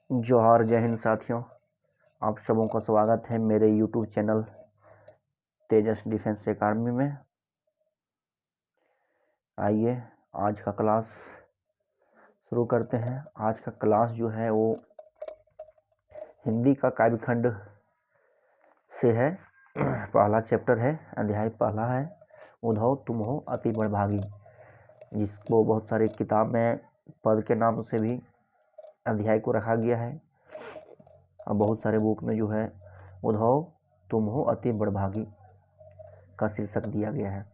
जोहार, जय हिंद साथियों। आप सबों का स्वागत है मेरे यूट्यूब चैनल तेजस डिफेंस एकेडमी में। आइए आज का क्लास शुरू करते हैं। आज का क्लास जो है वो हिंदी का काव्यखंड से है। पहला चैप्टर है, अध्याय पहला है उद्धव तुम हो अति बड़भागी, जिसको बहुत सारे किताब में पद के नाम से भी अध्याय को रखा गया है और बहुत सारे बुक में जो है उद्धव तुम हो अति बड़भागी का शीर्षक दिया गया है,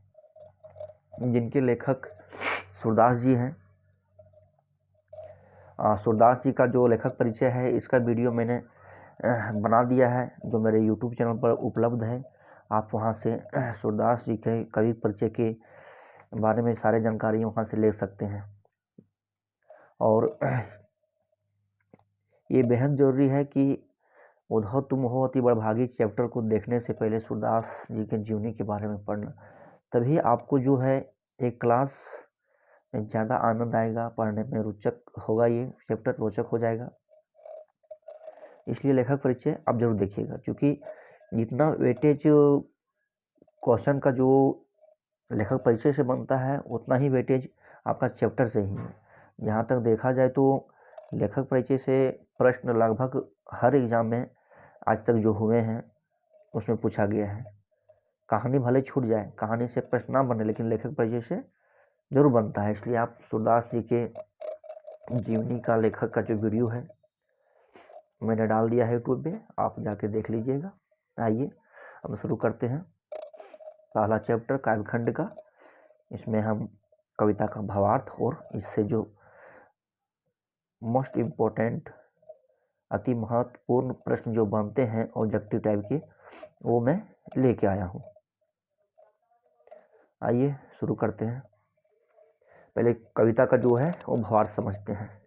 जिनके लेखक सूरदास जी हैं। सूरदास जी का जो लेखक परिचय है इसका वीडियो मैंने बना दिया है, जो मेरे यूट्यूब चैनल पर उपलब्ध है। आप वहां से सूरदास जी के कवि परिचय के बारे में सारे जानकारी वहां से ले सकते हैं। और ये बेहद ज़रूरी है कि उद्धव तुम हो अति बड़भागी चैप्टर को देखने से पहले सूरदास जी के जीवनी के बारे में पढ़ना, तभी आपको जो है एक क्लास ज़्यादा आनंद आएगा, पढ़ने में रोचक होगा, ये चैप्टर रोचक हो जाएगा। इसलिए लेखक परिचय आप जरूर देखिएगा, क्योंकि जितना वेटेज क्वेश्चन का जो लेखक परिचय से बनता है उतना ही वेटेज आपका चैप्टर से ही है। जहाँ तक देखा जाए तो लेखक परिचय से प्रश्न लगभग हर एग्ज़ाम में आज तक जो हुए हैं उसमें पूछा गया है। कहानी भले छूट जाए, कहानी से प्रश्न ना बने, लेकिन लेखक परिचय से जरूर बनता है। इसलिए आप सूरदास जी के जीवनी का लेखक का जो वीडियो है मैंने डाल दिया है यूट्यूब पे, आप जाके देख लीजिएगा। आइए अब शुरू करते हैं पहला चैप्टर काव्यखंड का। इसमें हम कविता का भावार्थ और इससे जो मोस्ट इम्पोर्टेंट अति महत्वपूर्ण प्रश्न जो बनते हैं ऑब्जेक्टिव टाइप के, वो मैं लेके आया हूँ। आइए शुरू करते हैं। पहले कविता का जो है वो भावार्थ समझते हैं।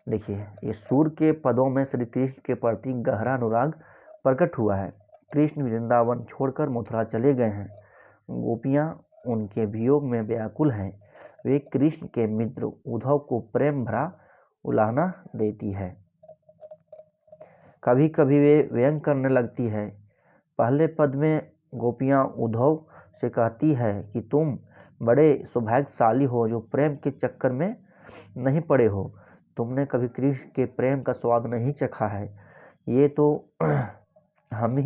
देखिए, ये सूर के पदों में श्री कृष्ण के प्रति गहरा अनुराग प्रकट हुआ है। कृष्ण वृंदावन छोड़कर मथुरा चले गए हैं। गोपियाँ उनके वियोग में व्याकुल हैं। वे कृष्ण के मित्र उद्धव को प्रेम भरा उलाहना देती है। कभी कभी वे व्यंग करने लगती है। पहले पद में गोपियाँ उद्धव से कहती है कि तुम बड़े सौभाग्यशाली हो जो प्रेम के चक्कर में नहीं पड़े हो। तुमने कभी कृष्ण के प्रेम का स्वाद नहीं चखा है। ये तो हम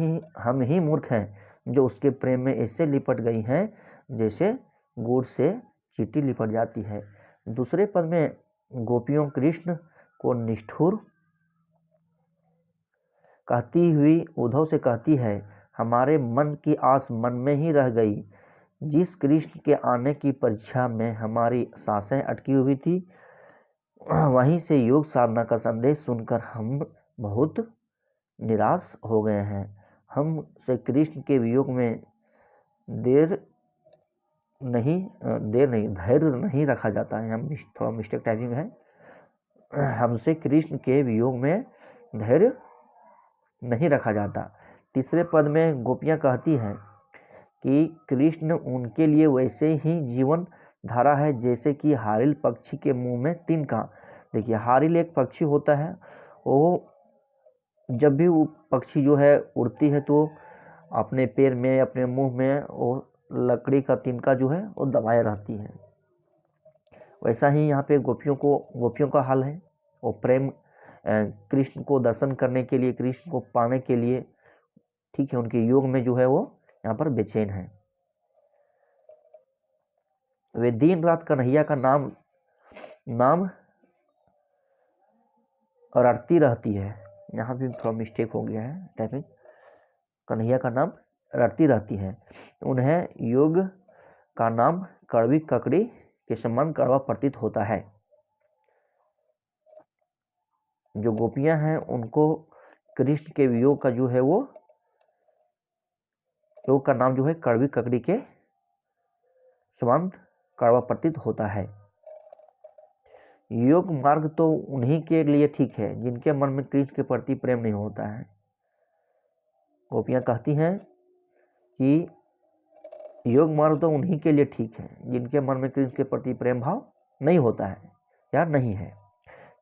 ही मूर्ख हैं जो उसके प्रेम में ऐसे लिपट गई हैं जैसे गुड़ से चींटी लिपट जाती है। दूसरे पद में गोपियों कृष्ण को निष्ठुर कहती हुई उद्धव से कहती है, हमारे मन की आस मन में ही रह गई। जिस कृष्ण के आने की परीक्षा में हमारी सांसें अटकी हुई थी, वहीं से योग साधना का संदेश सुनकर हम बहुत निराश हो गए हैं। हम से कृष्ण के वियोग में धैर्य नहीं रखा जाता है। हम थोड़ा मिस्टेक टाइपिंग है। हमसे कृष्ण के वियोग में धैर्य नहीं रखा जाता। तीसरे पद में गोपियाँ कहती हैं कि कृष्ण उनके लिए वैसे ही जीवन धारा है जैसे कि हारिल पक्षी के मुंह में तिनका। देखिए, हारिल एक पक्षी होता है, वो जब भी वो पक्षी जो है उड़ती है तो अपने पैर में अपने मुंह में वो लकड़ी का तिनका जो है वो दबाए रहती है। वैसा ही यहाँ पे गोपियों का हाल है। वो प्रेम कृष्ण को दर्शन करने के लिए, कृष्ण को पाने के लिए, ठीक है, उनके योग में जो है वो यहाँ पर बेचैन है। वे दिन रात कन्हैया का नाम रटती रहती है। यहाँ भी थोड़ा मिस्टेक हो गया है टाइपिंग। कन्हैया का नाम रटती रहती है। उन्हें योग का नाम कड़वी ककड़ी के समान कड़वा प्रतीत होता है। जो गोपियां हैं उनको कृष्ण के वियोग का जो है वो योग का नाम जो है कड़वी ककड़ी के समान कड़वा प्रतीत होता है। योग मार्ग तो उन्हीं के लिए ठीक है जिनके मन में कृष्ण के प्रति प्रेम नहीं होता है। गोपियां कहती हैं कि योग मार्ग तो उन्हीं के लिए ठीक है जिनके मन में कृष्ण के प्रति प्रेम भाव नहीं होता है या नहीं है।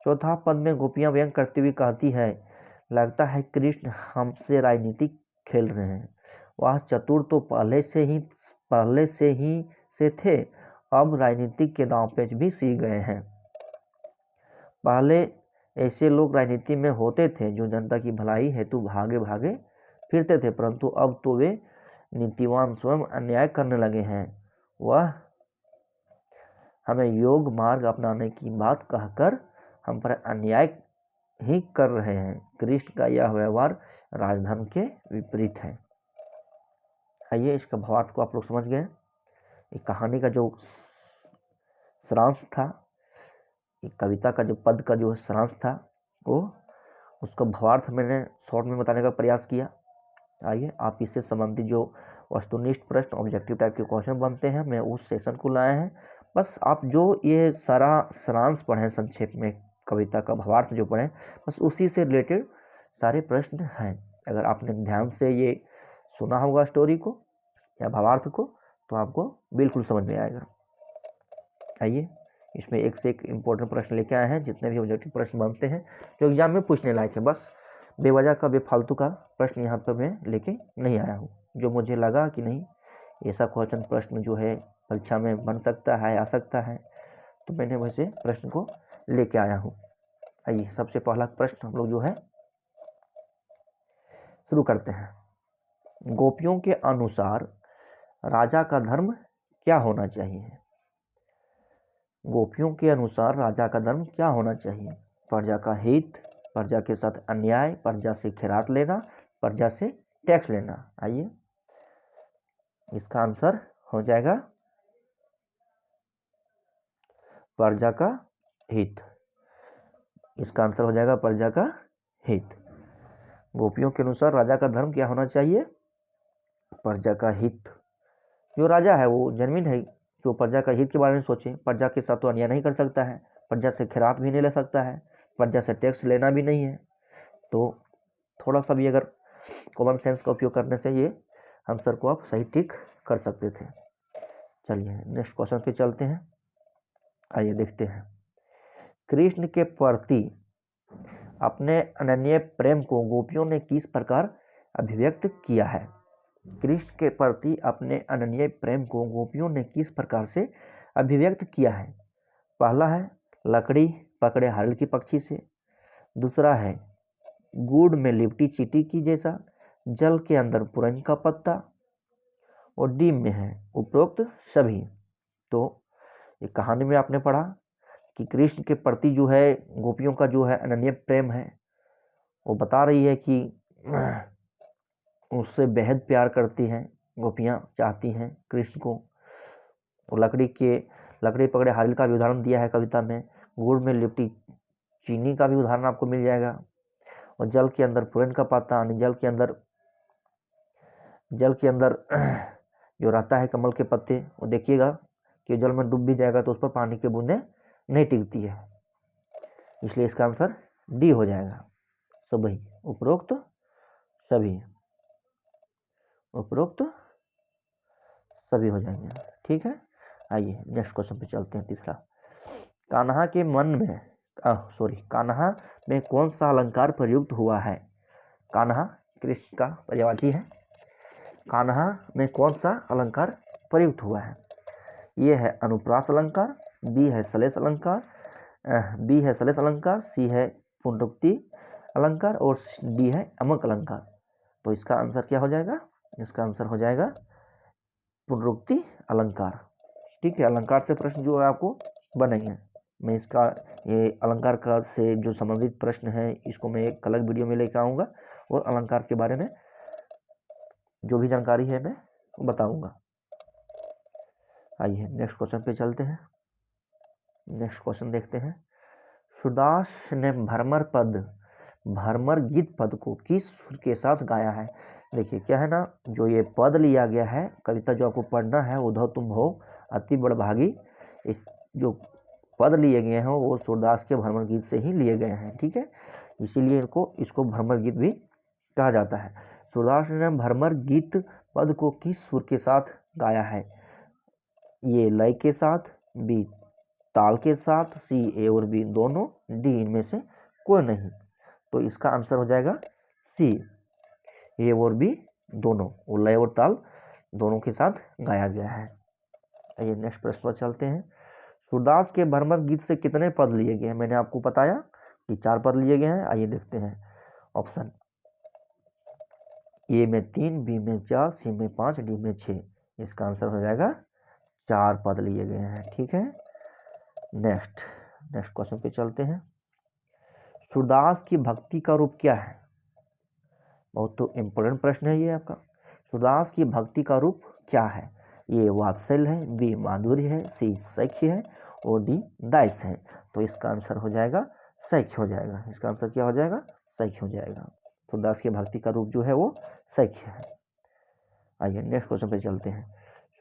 चौथा पद में गोपियां व्यंग करती हुई कहती है, लगता है कृष्ण हमसे राजनीति खेल रहे हैं। वह चतुर तो पहले से ही से थे, अब राजनीतिक के दांव पेच भी सीख गए हैं। पहले ऐसे लोग राजनीति में होते थे जो जनता की भलाई हेतु भागे भागे फिरते थे, परंतु अब तो वे नीतिवान स्वयं अन्याय करने लगे हैं। वह हमें योग मार्ग अपनाने की बात कहकर हम पर अन्याय ही कर रहे हैं। कृष्ण का यह व्यवहार राजधर्म के विपरीत है। आइए इसका भावार्थ को आप लोग समझ गए। एक कहानी का जो सारांश था, एक कविता का जो पद का जो सारांश था, वो उसका भावार्थ मैंने शॉर्ट में बताने का प्रयास किया। आइए आप इससे संबंधित जो वस्तुनिष्ठ प्रश्न ऑब्जेक्टिव टाइप के क्वेश्चन बनते हैं, मैं उस सेशन को लाए हैं। बस आप जो ये सारा सारांश पढ़ें, संक्षेप में कविता का भावार्थ जो पढ़ें, बस उसी से रिलेटेड सारे प्रश्न हैं। अगर आपने ध्यान से ये सुना होगा स्टोरी को या भावार्थ को, तो आपको बिल्कुल समझ में आएगा। आइए इसमें एक से एक इम्पोर्टेंट प्रश्न लेके आए हैं, जितने भी ऑब्जेक्टिव प्रश्न बनते हैं जो एग्जाम में पूछने लायक है। बस बेवजह का बेफालतू का प्रश्न यहाँ पर मैं लेके नहीं आया हूँ। जो मुझे लगा कि नहीं ऐसा क्वेश्चन प्रश्न जो है परीक्षा में बन सकता है, आ सकता है, तो मैंने वैसे प्रश्न को लेके आया हूँ। आइए सबसे पहला प्रश्न हम लोग जो है शुरू करते हैं। गोपियों के अनुसार राजा का धर्म क्या होना चाहिए? गोपियों के अनुसार राजा का धर्म क्या होना चाहिए? प्रजा का हित, प्रजा के साथ अन्याय, प्रजा से खैरात लेना, प्रजा से टैक्स लेना। आइए इसका आंसर हो जाएगा प्रजा का हित। इसका आंसर हो जाएगा प्रजा का हित। गोपियों के अनुसार राजा का धर्म क्या होना चाहिए? प्रजा का हित। जो राजा है वो जेन्युइन है कि वो प्रजा का हित के बारे में सोचे। प्रजा के साथ तो अन्याय नहीं कर सकता है, प्रजा से खैरात भी नहीं ले सकता है, प्रजा से टैक्स लेना भी नहीं है। तो थोड़ा सा भी अगर कॉमन सेंस का उपयोग करने से ये आंसर को आप सही टिक कर सकते थे। चलिए नेक्स्ट क्वेश्चन पे चलते हैं। आइए देखते हैं। कृष्ण के प्रति अपने अनन्य प्रेम को गोपियों ने किस प्रकार अभिव्यक्त किया है? कृष्ण के प्रति अपने अनन्य प्रेम को गोपियों ने किस प्रकार से अभिव्यक्त किया है? पहला है लकड़ी पकड़े हरिल की पक्षी से। दूसरा है गुड़ में लिपटी चींटी की जैसा, जल के अंदर पुरन का पत्ता। और डी में है उपरोक्त सभी। तो ये कहानी में आपने पढ़ा कि कृष्ण के प्रति जो है गोपियों का जो है अनन्य प्रेम है। वो बता रही है कि उससे बेहद प्यार करती हैं गोपियाँ, चाहती हैं कृष्ण को। और लकड़ी पकड़े हारिल का भी उदाहरण दिया है कविता में। गुड़ में लिपटी चीनी का भी उदाहरण आपको मिल जाएगा। और जल के अंदर पुरन का पत्ता, यानी जल के अंदर जो रहता है कमल के पत्ते, वो देखिएगा कि जल में डूब भी जाएगा तो उस पर पानी की बूंदें नहीं टिकती है। इसलिए इसका आंसर डी हो जाएगा सभी, उपरोक्त सभी, उपरोक्त सभी हो जाएंगे। ठीक है, आइए नेक्स्ट क्वेश्चन पे चलते हैं। तीसरा, कान्हा में कौन सा अलंकार प्रयुक्त हुआ है? कान्हा कृष्ण का पर्यायवाची है। कान्हा में कौन सा अलंकार प्रयुक्त हुआ है? ये है अनुप्रास अलंकार, बी है श्लेष अलंकार, सी है पुनरुक्ति अलंकार और डी है अमक अलंकार। तो इसका आंसर क्या हो जाएगा? इसका आंसर हो जाएगा पुनरुक्ति अलंकार। ठीक है, अलंकार से प्रश्न जो है आपको बनेंगे। मैं इसका ये अलंकार का से जो संबंधित प्रश्न है इसको मैं एक अलग वीडियो में लेकर आऊँगा और अलंकार के बारे में जो भी जानकारी है मैं बताऊँगा। आइए नेक्स्ट क्वेश्चन पे चलते हैं। नेक्स्ट क्वेश्चन देखते हैं। सूरदास ने भ्रमर गीत पद को किस सुर के साथ गाया है? देखिए क्या है ना, जो ये पद लिया गया है, कविता जो आपको पढ़ना है, उधो तुम हो अति बड़भागी, इस जो पद लिए गए हैं वो सूरदास के भ्रमर गीत से ही लिए गए हैं। ठीक है, इसीलिए इसको भ्रमर गीत भी कहा जाता है। सूरदास ने भ्रमर गीत पद को किस सुर के साथ गाया है? ये लय के साथ, बी ताल के साथ, सी ए और बी दोनों, डी इनमें से कोई नहीं। तो इसका आंसर हो जाएगा सी, ए और बी दोनों, और लय और ताल दोनों के साथ गाया गया है। आइए नेक्स्ट प्रश्न पर चलते हैं। सूरदास के भ्रमर गीत से कितने पद लिए गए हैं? मैंने आपको बताया कि 4 पद लिए गए हैं। आइए देखते हैं ऑप्शन, ए में 3, बी में 4, सी में 5, डी में 6। इसका आंसर हो जाएगा 4 पद लिए गए हैं। ठीक है, नेक्स्ट क्वेश्चन पे चलते हैं। सूरदास की भक्ति का रूप क्या है? बहुत तो इम्पोर्टेंट प्रश्न है ये आपका। सूरदास की भक्ति का रूप क्या है? ए वात्सल्य है, बी माधुर्य है, सी सख्य है और डी दास्य है। तो इसका आंसर हो जाएगा सख्य हो जाएगा। इसका आंसर क्या हो जाएगा? सख्य हो जाएगा। सूरदास की भक्ति का रूप जो है वो सख्य है। आइए नेक्स्ट क्वेश्चन पे चलते हैं।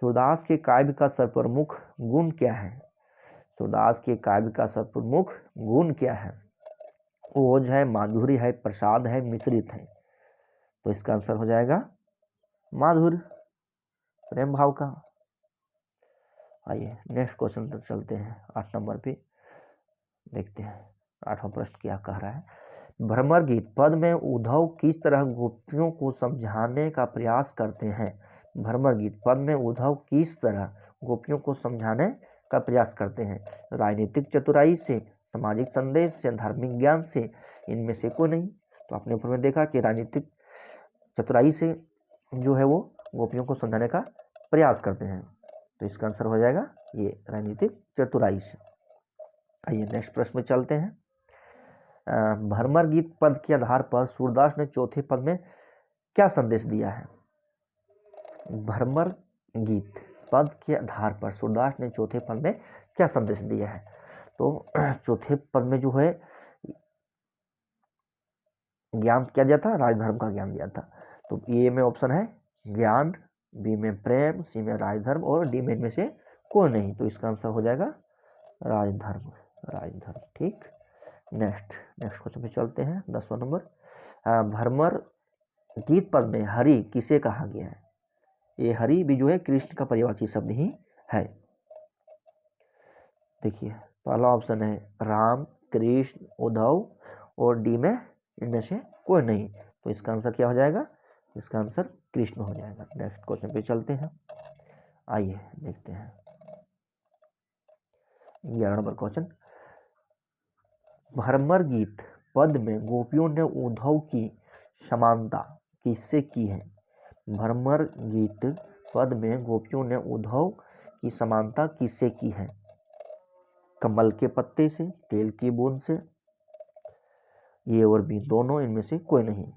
सूरदास के काव्य का सर्वप्रमुख गुण क्या है? सूरदास के काव्य का सर्वप्रमुख गुण क्या है? ओज है, माधुर्य है, प्रसाद है, मिश्रित है। तो इसका आंसर हो जाएगा माधुर्य, प्रेम भाव का। आइए नेक्स्ट क्वेश्चन पर चलते हैं। 8 नंबर पे देखते हैं 8वां प्रश्न क्या कह रहा है। भ्रमर गीत पद में उद्धव किस तरह गोपियों को समझाने का प्रयास करते हैं? भ्रमर गीत पद में उद्धव किस तरह गोपियों को समझाने का प्रयास करते हैं? राजनीतिक चतुराई से, सामाजिक संदेश से, धार्मिक ज्ञान से, इनमें से कोई नहीं। तो आपने ऊपर में देखा कि राजनीतिक चतुराई से जो है वो गोपियों को समझाने का प्रयास करते हैं। तो इसका आंसर हो जाएगा ये राजनीतिक चतुराई से। आइए नेक्स्ट प्रश्न में चलते हैं। भ्रमर गीत पद के आधार पर सूरदास ने चौथे पद में क्या संदेश दिया है? भ्रमर गीत पद के आधार पर सूरदास ने चौथे पद में क्या संदेश दिया है? तो चौथे पद में जो है ज्ञान क्या दिया था? राजधर्म का ज्ञान दिया था। तो ए में ऑप्शन है ज्ञान, बी में प्रेम, सी में राजधर्म और डी में इनमें से कोई नहीं। तो इसका आंसर हो जाएगा राजधर्म। ठीक, नेक्स्ट क्वेश्चन पे चलते हैं। 10वां नंबर। भ्रमर गीत पद में हरि किसे कहा गया है? ये हरि भी जो है कृष्ण का पर्यायवाची शब्द ही है। देखिए पहला ऑप्शन है राम, कृष्ण, उद्धव और डी में इनमें से कोई नहीं। तो इसका आंसर क्या हो जाएगा? इसका आंसर कृष्ण हो जाएगा। नेक्स्ट क्वेश्चन पे चलते हैं। आइए देखते हैं 11 नंबर क्वेश्चन। भ्रमर गीत पद में गोपियों ने उद्धव की समानता किससे की है? भ्रमर गीत पद में गोपियों ने उद्धव की समानता किससे की है? कमल के पत्ते से, तेल की बूंद से, ये और बी दोनों, इनमें से कोई नहीं।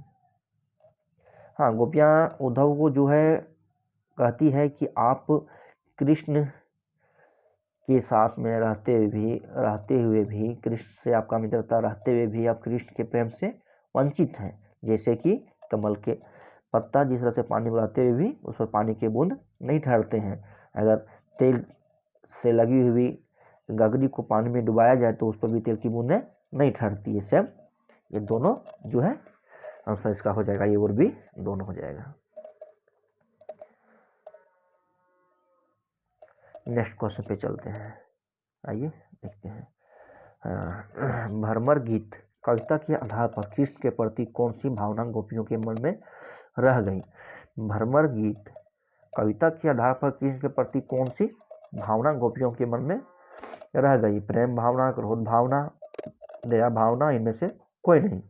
हाँ, गोपियाँ उद्धव को जो है कहती है कि आप कृष्ण के साथ में रहते हुए भी कृष्ण से आपका मित्रता रहते हुए भी आप कृष्ण के प्रेम से वंचित हैं। जैसे कि कमल के पत्ता जिस तरह से पानी में रहते हुए भी उस पर पानी के बूंद नहीं ठहरते हैं, अगर तेल से लगी हुई गगरी को पानी में डुबाया जाए तो उस पर भी तेल की बूंदें नहीं ठहरती है। सेम ये दोनों जो है आंसर इसका हो जाएगा, ये और भी दोनों हो जाएगा। नेक्स्ट क्वेश्चन पे चलते हैं। आइए देखते हैं। भ्रमर गीत कविता के आधार पर कृष्ण के प्रति कौन सी भावना गोपियों के मन में रह गई? भ्रमर गीत कविता के आधार पर कृष्ण के प्रति कौन सी भावना गोपियों के मन में रह गई? प्रेम भावना, क्रोध भावना, दया भावना, इनमें से कोई नहीं।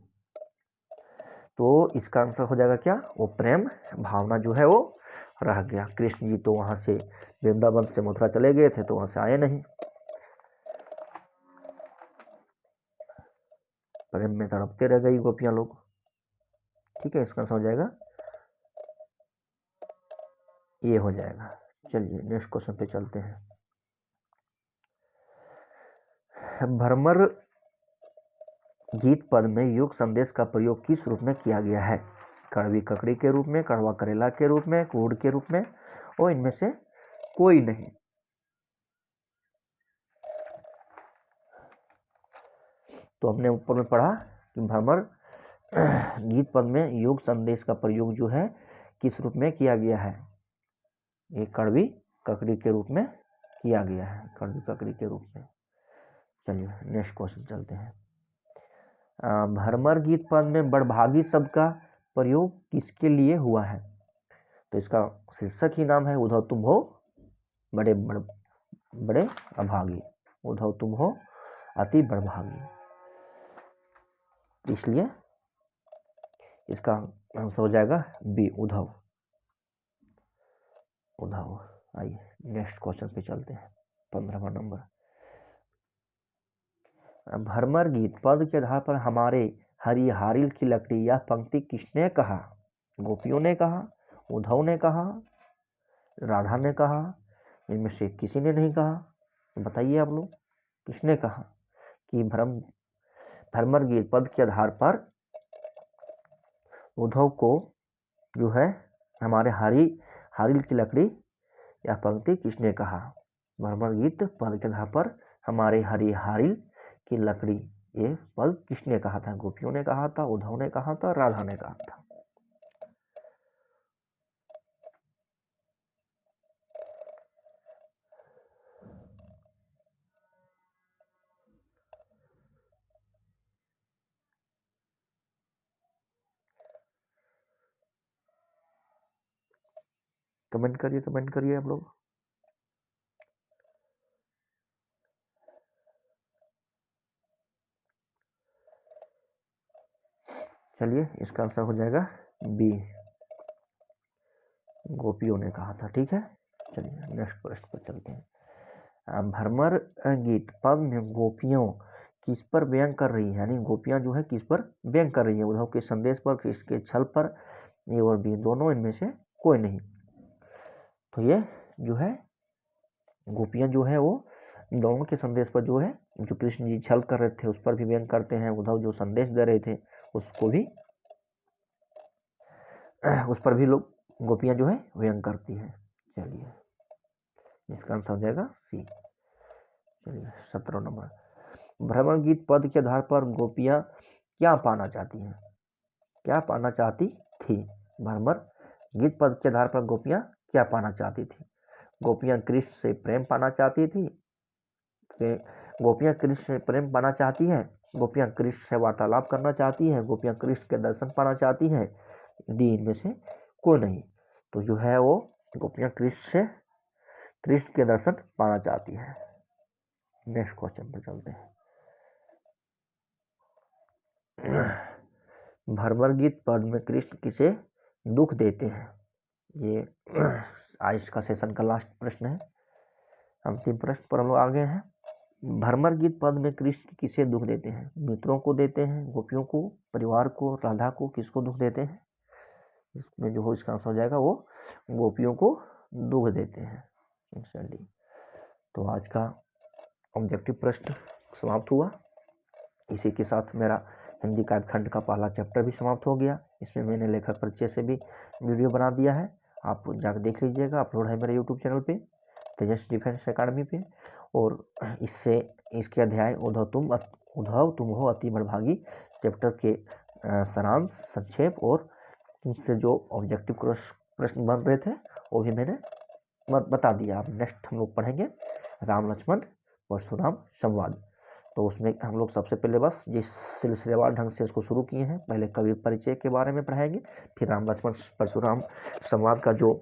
तो इसका आंसर हो जाएगा क्या? वो प्रेम भावना जो है वो रह गया। कृष्ण जी तो वहां से वृंदावन से मथुरा चले गए थे, तो वहां से आए नहीं, प्रेम में तड़पते रह गई गोपियां लोग। ठीक है, इसका आंसर हो जाएगा ये हो जाएगा। चलिए नेक्स्ट क्वेश्चन पे चलते हैं। भ्रमर गीत पद में योग संदेश का प्रयोग किस रूप में किया गया है? कड़वी ककड़ी के रूप में, कड़वा करेला के रूप में, कूड़ के रूप में और इनमें से कोई नहीं। तो हमने ऊपर में पढ़ा कि भ्रमर गीत पद में योग संदेश का प्रयोग जो है किस रूप में किया गया है? ये कड़वी ककड़ी के रूप में किया गया है, कड़वी ककड़ी के रूप में। चलिए नेक्स्ट क्वेश्चन चलते हैं। भ्रमर गीत पद में बड़भागी शब्द का प्रयोग किसके लिए हुआ है? तो इसका शीर्षक ही नाम है उद्धव तुम हो बड़े बड़े अभागी, उद्धव तुम हो अति बड़भागी, इसलिए इसका आंसर हो जाएगा बी, उद्धव। उद्धव। आइए नेक्स्ट क्वेश्चन पे चलते हैं, 15वां नंबर। भ्रमर गीत पद के आधार पर हमारे हरिहारिल की लकड़ी, यह पंक्ति किसने कहा? गोपियों ने कहा, उद्धव ने कहा, राधा ने कहा, इनमें से किसी ने नहीं कहा। तो बताइए आप लोग किसने कहा कि भ्रमर गीत पद के आधार पर उद्धव को जो है हमारे हारिल की लकड़ी, यह पंक्ति किसने कहा? भ्रमर गीत पद के आधार पर हमारे हरिहारिल की लकड़ी, ये पद किसने कहा था? गोपियों ने कहा था, उद्धव ने कहा था, राधा ने कहा था। कमेंट करिए आप लोग। चलिए इसका आंसर हो जाएगा बी, गोपियों ने कहा था। ठीक है, चलिए नेक्स्ट प्रश्न पर चलते हैं। भ्रमर गीत पद में गोपियों किस पर व्यंग कर रही है? यानी गोपियां जो है किस पर व्यंग कर रही है? उद्धव के संदेश पर, कृष्ण के छल पर, ये और बी, दोनों इनमें से कोई नहीं। तो ये जो है गोपियां जो है वो दोनों के संदेश पर जो है, जो कृष्ण जी छल कर रहे थे उस पर भी व्यंग करते हैं, उद्धव जो संदेश दे रहे थे उसको भी, उस पर भी लोग गोपियां जो है व्यंग करती है। चलिए इसका आंसर हो जाएगा सी। चलिए 17 नंबर। भ्रमर गीत पद के आधार पर गोपियां क्या पाना चाहती हैं? क्या पाना चाहती थी? भ्रमर गीत पद के आधार पर गोपियां क्या पाना चाहती थी? गोपियां कृष्ण से प्रेम पाना चाहती थी, गोपियां कृष्ण से प्रेम पाना चाहती हैं, गोपियां कृष्ण से वार्तालाप करना चाहती हैं, गोपियां कृष्ण के दर्शन पाना चाहती हैं, डी, इनमें से कोई नहीं। तो जो है वो गोपियां कृष्ण के दर्शन पाना चाहती है। नेक्स्ट क्वेश्चन पर चलते हैं। भ्रमर गीत पद में कृष्ण किसे दुख देते हैं? ये आज का सेशन का लास्ट प्रश्न है, अंतिम प्रश्न पर हम लोग आ गए हैं। भ्रमर गीत पद में कृष्ण किसे दुख देते हैं? मित्रों को देते हैं, गोपियों को, परिवार को, राधा को, किसको दुख देते हैं? इसमें जो हो इसका आंसर हो जाएगा वो गोपियों को दुख देते हैं। तो आज का ऑब्जेक्टिव प्रश्न समाप्त हुआ। इसी के साथ मेरा हिंदी काव्यखंड का पहला चैप्टर भी समाप्त हो गया। इसमें मैंने लेखक परिचय से भी वीडियो बना दिया है, आप जाकर देख लीजिएगा। अपलोड है मेरे यूट्यूब चैनल पे, तेजस डिफेंस अकाडमी पे। और इसके अध्याय उद्धव तुम हो अति बड़भागी चैप्टर के सारांश, संक्षेप और इससे जो ऑब्जेक्टिव प्रश्न बन रहे थे वो भी मैंने बता दिया। अब नेक्स्ट हम लोग पढ़ेंगे राम लक्ष्मण परशुराम संवाद। तो उसमें हम लोग सबसे पहले बस जिस सिलसिलेवार ढंग से इसको शुरू किए हैं, पहले कवि परिचय के बारे में पढ़ाएंगे, फिर राम लक्ष्मण परशुराम संवाद का जो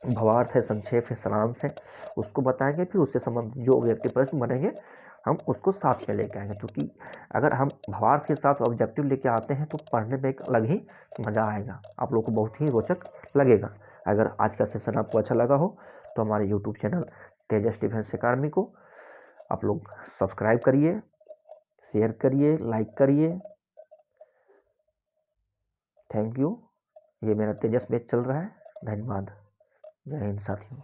भावार्थ है, संक्षेप है, सारांश है, उसको बताएंगे। फिर उससे संबंधित जो ऑब्जेक्टिव प्रश्न बनेंगे हम उसको साथ में लेके आएंगे, क्योंकि अगर हम भावार्थ के साथ ऑब्जेक्टिव लेके आते हैं तो पढ़ने में एक अलग ही मज़ा आएगा, आप लोग को बहुत ही रोचक लगेगा। अगर आज का सेशन आपको अच्छा लगा हो तो हमारे यूट्यूब चैनल तेजस डिफेंस अकाडमी को आप लोग सब्सक्राइब करिए, शेयर करिए, लाइक करिए। Thank you. ये मेरा तेजस बैच चल रहा है। धन्यवाद। जय हिंद साथियों।